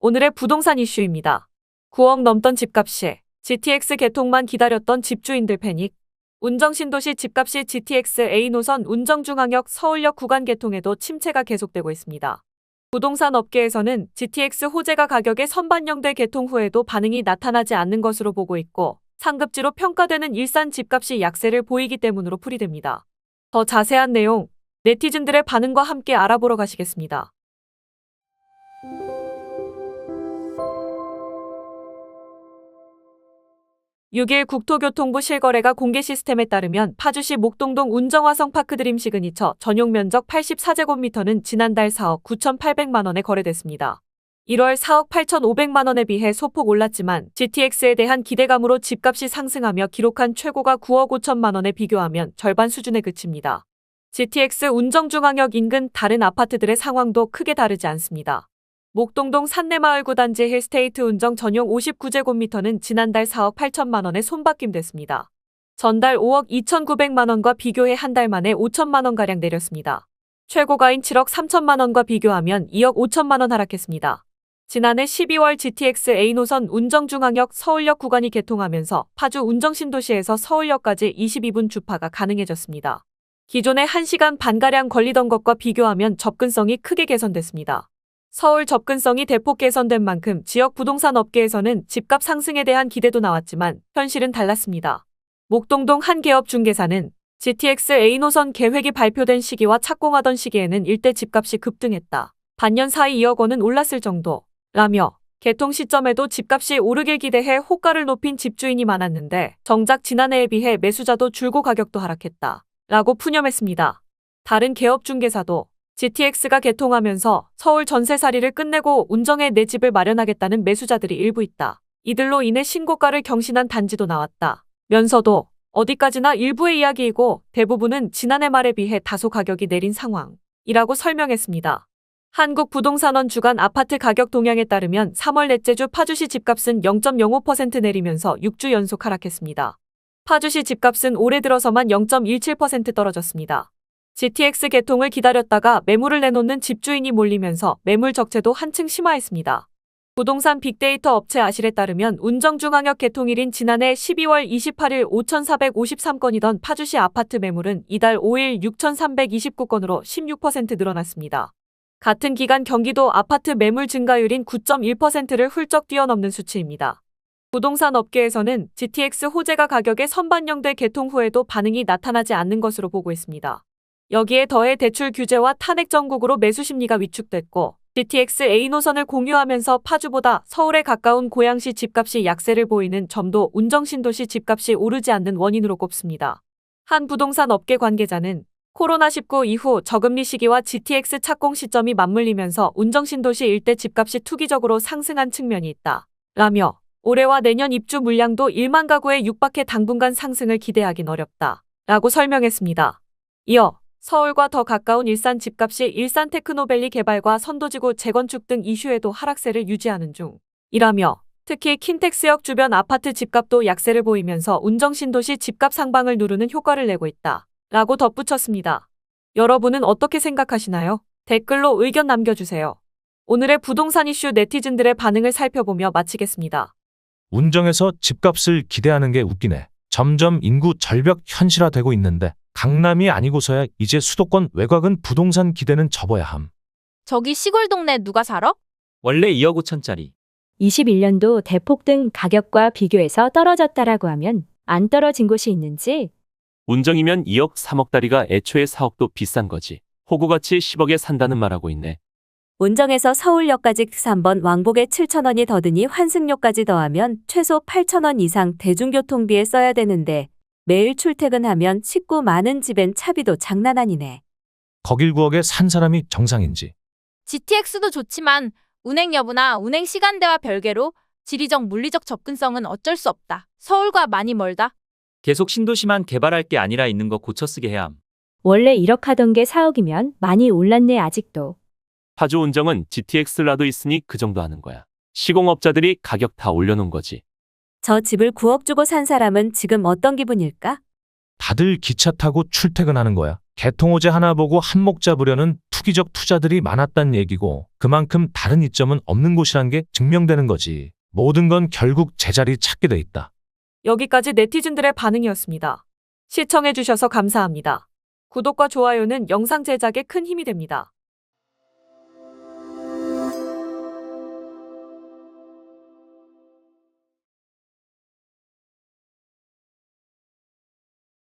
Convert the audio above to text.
오늘의 부동산 이슈입니다. 9억 넘던 집값이 GTX 개통만 기다렸던 집주인들 패닉. 운정신도시 집값이 GTX A노선 운정중앙역 서울역 구간 개통에도 침체가 계속되고 있습니다. 부동산 업계에서는 GTX 호재가 가격에 선반영돼 개통 후에도 반응이 나타나지 않는 것으로 보고 있고 상급지로 평가되는 일산 집값이 약세를 보이기 때문으로 풀이됩니다. 더 자세한 내용, 네티즌들의 반응과 함께 알아보러 가시겠습니다. 6일 국토교통부 실거래가 공개 시스템에 따르면 파주시 목동동 운정화성 파크드림 시그니처 전용 면적 84제곱미터는 지난달 4억 9,800만 원에 거래됐습니다. 1월 4억 8,500만 원에 비해 소폭 올랐지만 GTX에 대한 기대감으로 집값이 상승하며 기록한 최고가 9억 5천만 원에 비교하면 절반 수준에 그칩니다. GTX 운정중앙역 인근 다른 아파트들의 상황도 크게 다르지 않습니다. 목동동 산내마을 구단지 힐스테이트 운정 전용 59제곱미터는 지난달 4억 8천만 원에 손바뀜됐습니다. 전달 5억 2,900만 원과 비교해 한 달 만에 5천만 원가량 내렸습니다. 최고가인 7억 3천만 원과 비교하면 2억 5천만 원 하락했습니다. 지난해 12월 GTX A노선 운정중앙역 서울역 구간이 개통하면서 파주 운정신도시에서 서울역까지 22분 주파가 가능해졌습니다. 기존에 1시간 반가량 걸리던 것과 비교하면 접근성이 크게 개선됐습니다. 서울 접근성이 대폭 개선된 만큼 지역 부동산 업계에서는 집값 상승에 대한 기대도 나왔지만 현실은 달랐습니다. 목동동 한 개업 중개사는 GTX A노선 계획이 발표된 시기와 착공하던 시기에는 일대 집값이 급등했다. 반년 사이 2억 원은 올랐을 정도라며 개통 시점에도 집값이 오르길 기대해 호가를 높인 집주인이 많았는데 정작 지난해에 비해 매수자도 줄고 가격도 하락했다. 라고 푸념했습니다. 다른 개업 중개사도 GTX가 개통하면서 서울 전세살이를 끝내고 운정에 내 집을 마련하겠다는 매수자들이 일부 있다. 이들로 인해 신고가를 경신한 단지도 나왔다. 면서도 어디까지나 일부의 이야기이고 대부분은 지난해 말에 비해 다소 가격이 내린 상황이라고 설명했습니다. 한국부동산원 주간 아파트 가격 동향에 따르면 3월 넷째 주 파주시 집값은 0.05% 내리면서 6주 연속 하락했습니다. 파주시 집값은 올해 들어서만 0.17% 떨어졌습니다. GTX 개통을 기다렸다가 매물을 내놓는 집주인이 몰리면서 매물 적체도 한층 심화했습니다. 부동산 빅데이터 업체 아실에 따르면 운정중앙역 개통일인 지난해 12월 28일 5,453건이던 파주시 아파트 매물은 이달 5일 6,329건으로 16% 늘어났습니다. 같은 기간 경기도 아파트 매물 증가율인 9.1%를 훌쩍 뛰어넘는 수치입니다. 부동산 업계에서는 GTX 호재가 가격에 선반영돼 개통 후에도 반응이 나타나지 않는 것으로 보고 있습니다. 여기에 더해 대출 규제와 탄핵 정국으로 매수 심리가 위축됐고 GTX A노선을 공유하면서 파주보다 서울에 가까운 고양시 집값이 약세를 보이는 점도 운정신도시 집값이 오르지 않는 원인으로 꼽습니다. 한 부동산 업계 관계자는 코로나19 이후 저금리 시기와 GTX 착공 시점이 맞물리면서 운정신도시 일대 집값이 투기적으로 상승한 측면이 있다. 라며 올해와 내년 입주 물량도 1만 가구에 육박해 당분간 상승을 기대하긴 어렵다. 라고 설명했습니다. 이어 서울과 더 가까운 일산 집값이 일산 테크노밸리 개발과 선도지구 재건축 등 이슈에도 하락세를 유지하는 중이라며 특히 킨텍스역 주변 아파트 집값도 약세를 보이면서 운정신도시 집값 상방을 누르는 효과를 내고 있다. 라고 덧붙였습니다. 여러분은 어떻게 생각하시나요? 댓글로 의견 남겨주세요. 오늘의 부동산 이슈 네티즌들의 반응을 살펴보며 마치겠습니다. 운정에서 집값을 기대하는 게 웃기네. 점점 인구 절벽 현실화되고 있는데 강남이 아니고서야 이제 수도권 외곽은 부동산 기대는 접어야 함. 저기 시골 동네 누가 살아? 원래 2억 5천짜리. 21년도 대폭 등 가격과 비교해서 떨어졌다라고 하면 안 떨어진 곳이 있는지 운정이면 2억 3억짜리가 애초에 4억도 비싼 거지. 호구같이 10억에 산다는 말하고 있네. 운정에서 서울역까지 3번 왕복에 7,000원이 더 드니 환승료까지 더하면 최소 8,000원 이상 대중교통비에 써야 되는데 매일 출퇴근하면 식구 많은 집엔 차비도 장난 아니네. 거길 9억에 산 사람이 정상인지. GTX도 좋지만 운행 여부나 운행 시간대와 별개로 지리적 물리적 접근성은 어쩔 수 없다. 서울과 많이 멀다. 계속 신도시만 개발할 게 아니라 있는 거 고쳐 쓰게 해야 함. 원래 1억 하던 게 4억이면 많이 올랐네 아직도. 파주 운정은 GTX라도 있으니 그 정도 하는 거야. 시공업자들이 가격 다 올려놓은 거지. 저 집을 9억 주고 산 사람은 지금 어떤 기분일까? 다들 기차 타고 출퇴근하는 거야. 개통호재 하나 보고 한몫 잡으려는 투기적 투자들이 많았단 얘기고 그만큼 다른 이점은 없는 곳이란 게 증명되는 거지. 모든 건 결국 제자리 찾게 돼 있다. 여기까지 네티즌들의 반응이었습니다. 시청해주셔서 감사합니다. 구독과 좋아요는 영상 제작에 큰 힘이 됩니다.